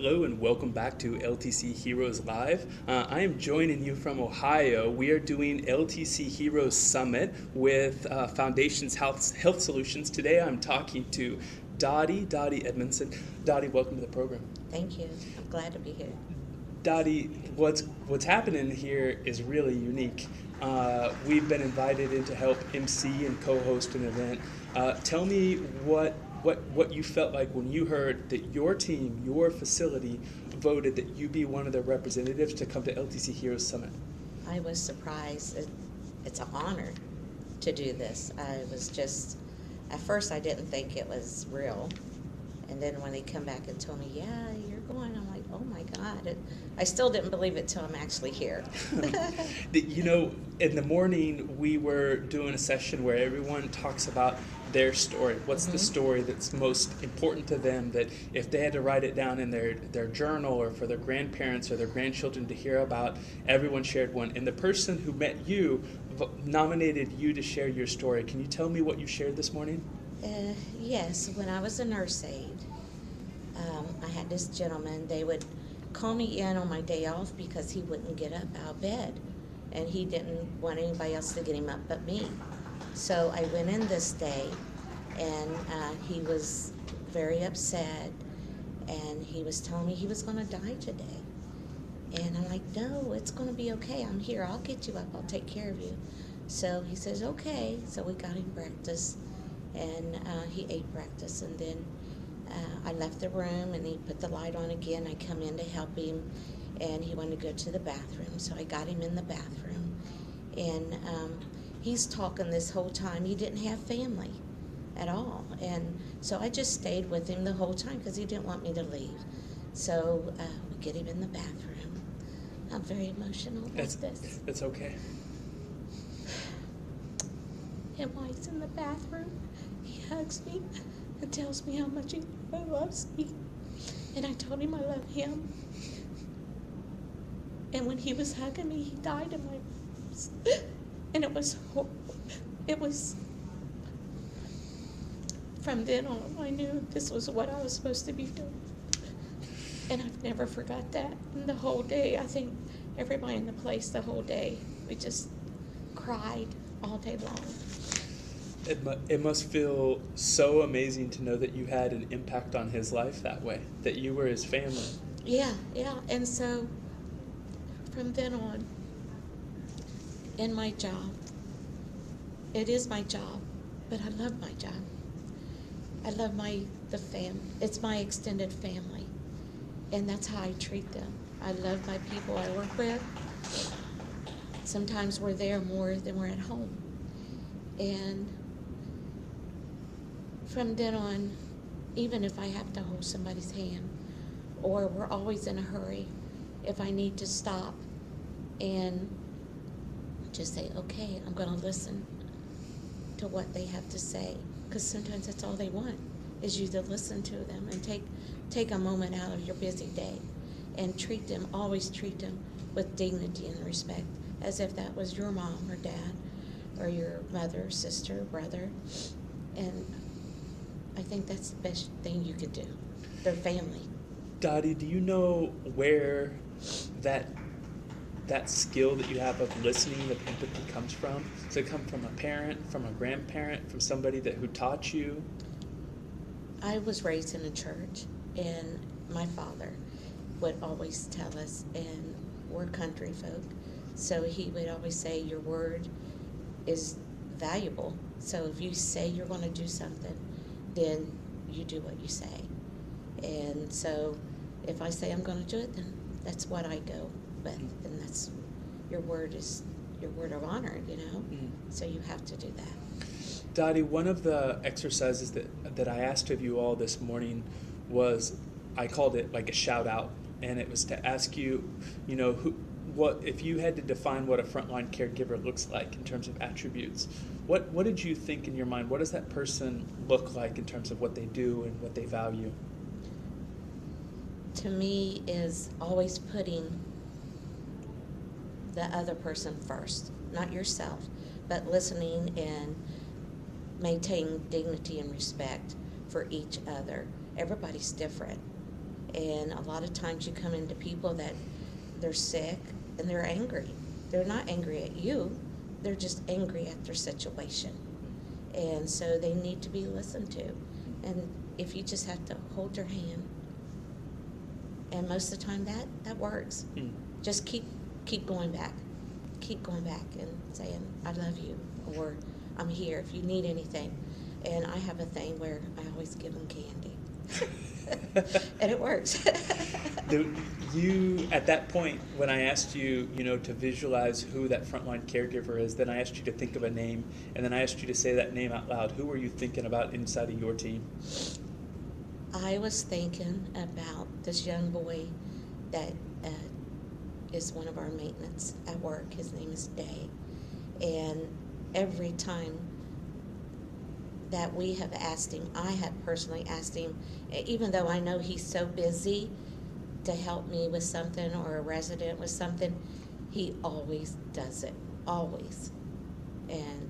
Hello and welcome back to LTC Heroes Live. I am joining you from Ohio. We are doing LTC Heroes Summit with Foundations Health Solutions. Today I'm talking to Dottie Edmondson. Dottie, welcome to the program. Thank you. I'm glad to be here. Dottie, what's happening here is really unique. We've been invited in to help MC and co-host an event. Tell me what you felt like when you heard that your team, your facility, voted that you be one of the representatives to come to LTC Heroes Summit. I was surprised. It's an honor to do this. I was just, at first I didn't think it was real. And then when they come back and told me, yeah, you're going, I'm like, oh my God. I still didn't believe it till I'm actually here. You know, in the morning we were doing a session where everyone talks about their story. What's the story that's most important to them, that if they had to write it down in their journal or for their grandparents or their grandchildren to hear about, everyone shared one. And the person who met you nominated you to share your story. Can you tell me what you shared this morning? Yes, when I was a nurse aide, I had this gentleman. They would call me in on my day off because he wouldn't get up out of bed, and he didn't want anybody else to get him up but me. So I went in this day, and he was very upset, and he was telling me he was going to die today. And I'm like, no, it's going to be okay. I'm here. I'll get you up. I'll take care of you. So he says, okay. So we got him breakfast, and he ate breakfast, and then I left the room, and he put the light on again. I come in to help him, and he wanted to go to the bathroom, so I got him in the bathroom, and he's talking this whole time. He didn't have family at all, and so I just stayed with him the whole time because he didn't want me to leave. So we get him in the bathroom. I'm very emotional about this. That's okay. And while he's in the bathroom, he hugs me and tells me how much he loves me. And I told him I love him. And when he was hugging me, he died in my arms. And it was horrible. It was, from then on, I knew this was what I was supposed to be doing. And I've never forgot that. And the whole day, I think everybody in the place, the whole day, we just cried all day long. It must feel so amazing to know that you had an impact on his life that way, that you were his family. Yeah. And so from then on, in my job, it is my job, but I love my job. I love it's my extended family, and that's how I treat them. I love my people I work with. Sometimes we're there more than we're at home. And from then on, even if I have to hold somebody's hand, or we're always in a hurry, if I need to stop and just say, okay, I'm going to listen to what they have to say, because sometimes that's all they want, is you to listen to them and take a moment out of your busy day and always treat them with dignity and respect, as if that was your mom or dad or your mother, sister, brother. And I think that's the best thing you could do. Their family. Dottie, do you know where that skill that you have of listening, of empathy, comes from? Does it come from a parent, from a grandparent, from somebody who taught you? I was raised in a church, and my father would always tell us, and we're country folk, so he would always say, your word is valuable. So if you say you're going to do something, then you do what you say. And so if I say I'm going to do it, then that's what I go with. And that's, your word is your word of honor, you know? So you have to do that. Dottie, one of the exercises that I asked of you all this morning was, I called it like a shout out, and it was to ask you, what if you had to define what a frontline caregiver looks like in terms of attributes, what did you think in your mind? What does that person look like in terms of what they do and what they value? To me, is always putting the other person first, not yourself, but listening and maintaining dignity and respect for each other. Everybody's different, And a lot of times you come into people that they're sick and they're angry. They're not angry at you, they're just angry at their situation. And so they need to be listened to. And if you just have to hold their hand, and most of the time that works. Just keep going back. Keep going back and saying, I love you, or I'm here if you need anything. And I have a thing where I always give them candy. And it works. You, at that point, when I asked you, to visualize who that frontline caregiver is, then I asked you to think of a name, and then I asked you to say that name out loud. Who were you thinking about inside of your team? I was thinking about this young boy that is one of our maintenance at work. His name is Day. And every time that we have asked him, I have personally asked him, even though I know he's so busy, to help me with something or a resident with something, he always does it, always. And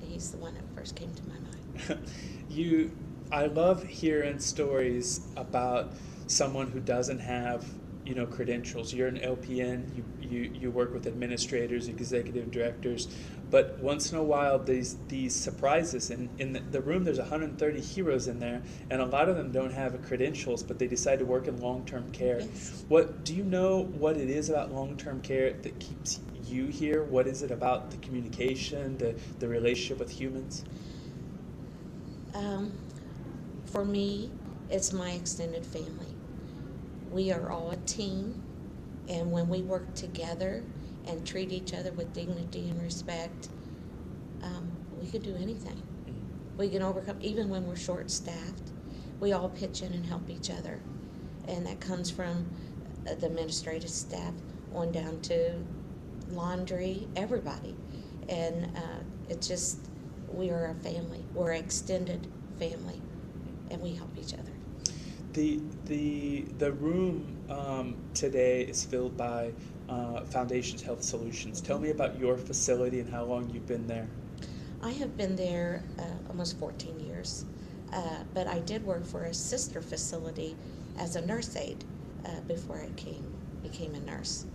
he's the one that first came to my mind. I love hearing stories about someone who doesn't have, credentials. You're an LPN, you work with administrators, executive directors, but once in a while these surprises. In the room there's 130 heroes in there, and a lot of them don't have credentials, but they decide to work in long-term care. Yes. What do you know what it is about long-term care that keeps you here? What is it about the communication, the relationship with humans? For me, it's my extended family. We are all a team, and when we work together and treat each other with dignity and respect, we can do anything. We can overcome, even when we're short-staffed, we all pitch in and help each other. And that comes from the administrative staff on down to laundry, everybody. And it's just, we are a family. We're an extended family, and we help each other. The room today is filled by Foundations Health Solutions. Tell me about your facility and how long you've been there. I have been there almost 14 years, but I did work for a sister facility as a nurse aide before I became a nurse.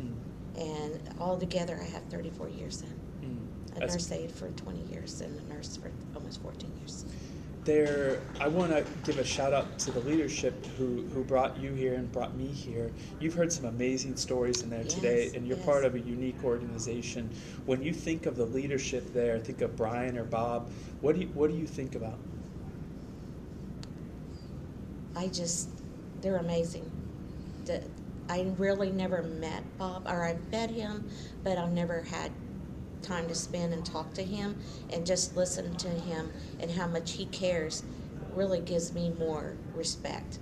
And altogether I have 34 years in. A nurse aide for 20 years and a nurse for almost 14 years. I want to give a shout out to the leadership who brought you here and brought me here. You've heard some amazing stories in there today, and you're part of a unique organization. When you think of the leadership there, think of Brian or Bob, what do you think about? They're amazing. I really never met Bob, or I've met him, but I've never had time to spend and talk to him, and just listen to him and how much he cares really gives me more respect.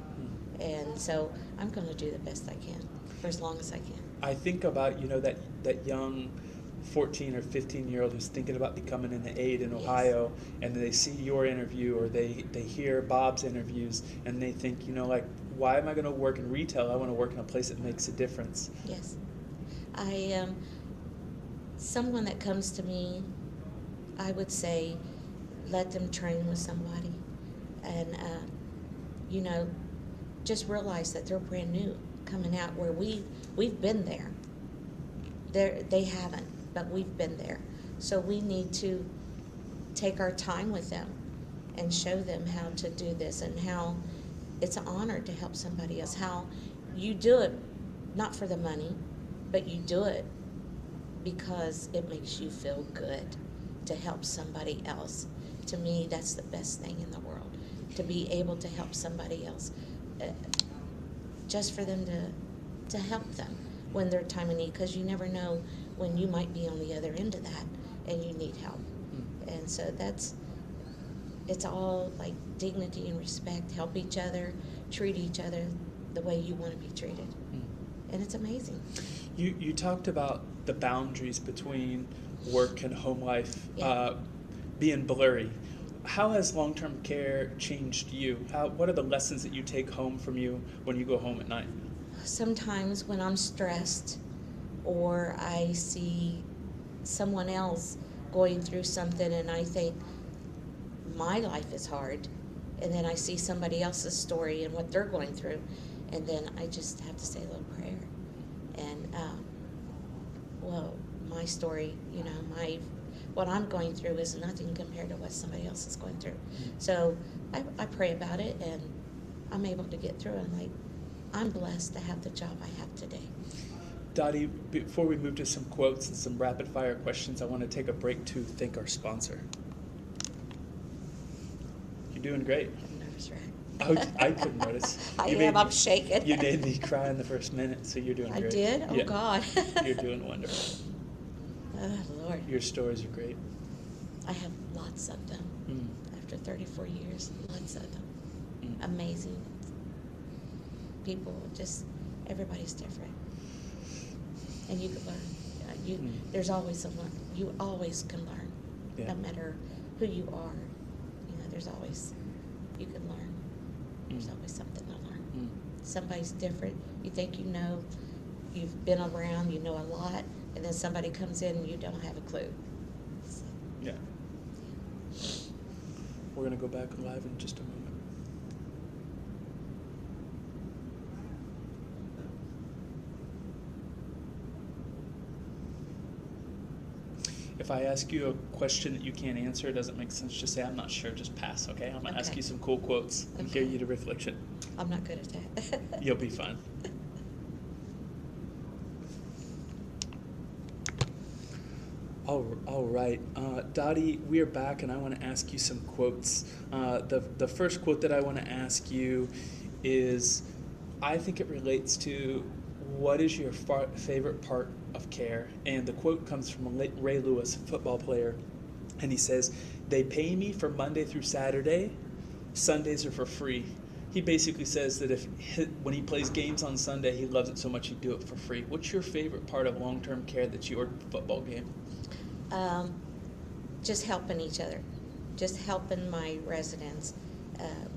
And so I'm going to do the best I can for as long as I can. I think about that young 14 or 15-year-old who's thinking about becoming an aide in Ohio, and they see your interview or they hear Bob's interviews, and they think, why am I going to work in retail? I want to work in a place that makes a difference. Yes. Someone that comes to me, I would say, let them train with somebody. And, just realize that they're brand new coming out, where we've been there. They haven't, but we've been there. So we need to take our time with them and show them how to do this, and how it's an honor to help somebody else. How you do it, not for the money, but you do it because it makes you feel good to help somebody else. To me, that's the best thing in the world, to be able to help somebody else, just for them to help them when they're time of need, because you never know when you might be on the other end of that and you need help. And so it's all like dignity and respect, help each other, treat each other the way you want to be treated. And it's amazing. You talked about the boundaries between work and home life being blurry. How has long-term care changed you? What are the lessons that you take home from you when you go home at night? Sometimes when I'm stressed, or I see someone else going through something and I think my life is hard, and then I see somebody else's story and what they're going through, and then I just have to say a little prayer. And well, my story, you know, what I'm going through is nothing compared to what somebody else is going through. So I pray about it, and I'm able to get through it. I'm blessed to have the job I have today. Dottie, before we move to some quotes and some rapid fire questions, I want to take a break to thank our sponsor. You're doing great. I'm nervous, right? Oh, I couldn't notice. I'm shaking. You made me cry in the first minute, so you're doing great. I did? Oh, yeah. God. You're doing wonderful. Oh, Lord. Your stories are great. I have lots of them. After 34 years, lots of them. Amazing. People, just, everybo's different. And you can learn. There's always someone, you always can learn. No matter who you are. You know, there's always, you can learn. There's always something to learn. Somebody's different. You think you know, you've been around, you know a lot, and then somebody comes in and you don't have a clue. So, yeah. We're going to go back live in just a moment. If I ask you a question that you can't answer, it doesn't make sense, just say, I'm not sure, just pass, okay? I'm going to ask you some cool quotes and hear you to reflection. I'm not good at that. You'll be fine. All right. Dottie, we are back, and I want to ask you some quotes. The first quote that I want to ask you is, I think it relates to what is your favorite part of care? And the quote comes from Ray Lewis, a football player, and he says, they pay me for Monday through Saturday, Sundays are for free. He basically says that when he plays games on Sunday, he loves it so much he'd do it for free. What's your favorite part of long-term care that's your football game? Just helping each other, just helping my residents.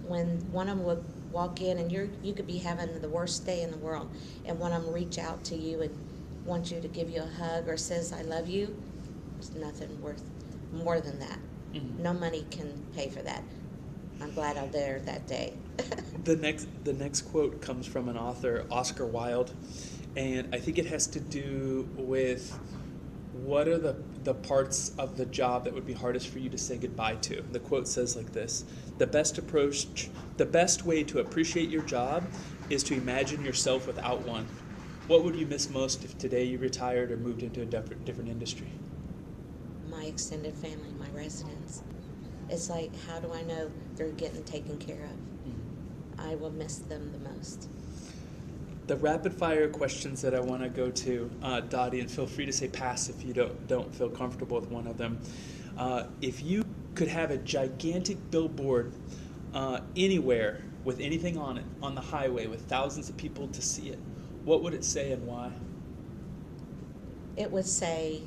When one of them would walk in and you could be having the worst day in the world, and one of them reach out to you and want you to give you a hug or says, I love you, there's nothing worth more than that. No money can pay for that. I'm glad I'm there that day. The next quote comes from an author, Oscar Wilde, and I think it has to do with what are the parts of the job that would be hardest for you to say goodbye to. The quote says like this: the best way to appreciate your job is to imagine yourself without one. What would you miss most if today you retired or moved into a different industry? My extended family, my residents. It's like, how do I know they're getting taken care of? I will miss them the most. The rapid fire questions that I want to go to, Dottie, and feel free to say pass if you don't feel comfortable with one of them. If you could have a gigantic billboard anywhere with anything on it, on the highway with thousands of people to see it, what would it say and why? It would say,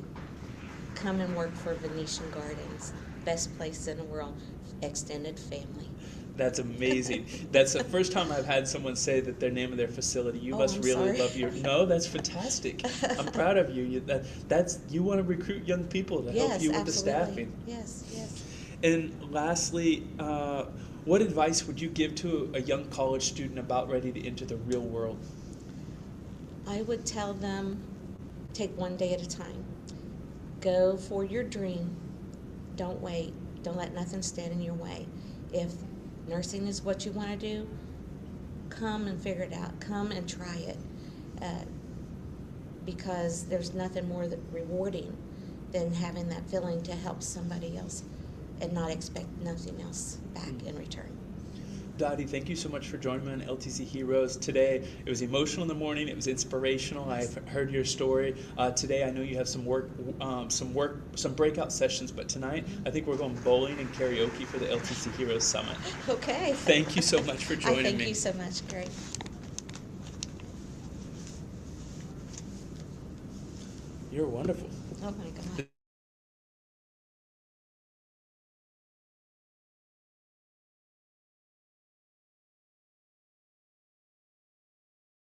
come and work for Venetian Gardens, best place in the world, extended family. That's amazing. That's the first time I've had someone say that their name of their facility. You must really love your. No, that's fantastic. I'm proud of you. You want to recruit young people to help you with the staffing. Yes. And lastly, what advice would you give to a young college student about ready to enter the real world? I would tell them, take one day at a time. Go for your dream. Don't wait. Don't let nothing stand in your way. If nursing is what you want to do, come and figure it out. Come and try it. Because there's nothing more rewarding than having that feeling to help somebody else and not expect nothing else back in return. Dottie, thank you so much for joining me on LTC Heroes today. It was emotional in the morning. It was inspirational. I've heard your story. Today, I know you have some breakout sessions, but tonight, I think we're going bowling and karaoke for the LTC Heroes Summit. Okay. Thank you so much for joining me. Thank you so much. Great. You're wonderful. Oh my God.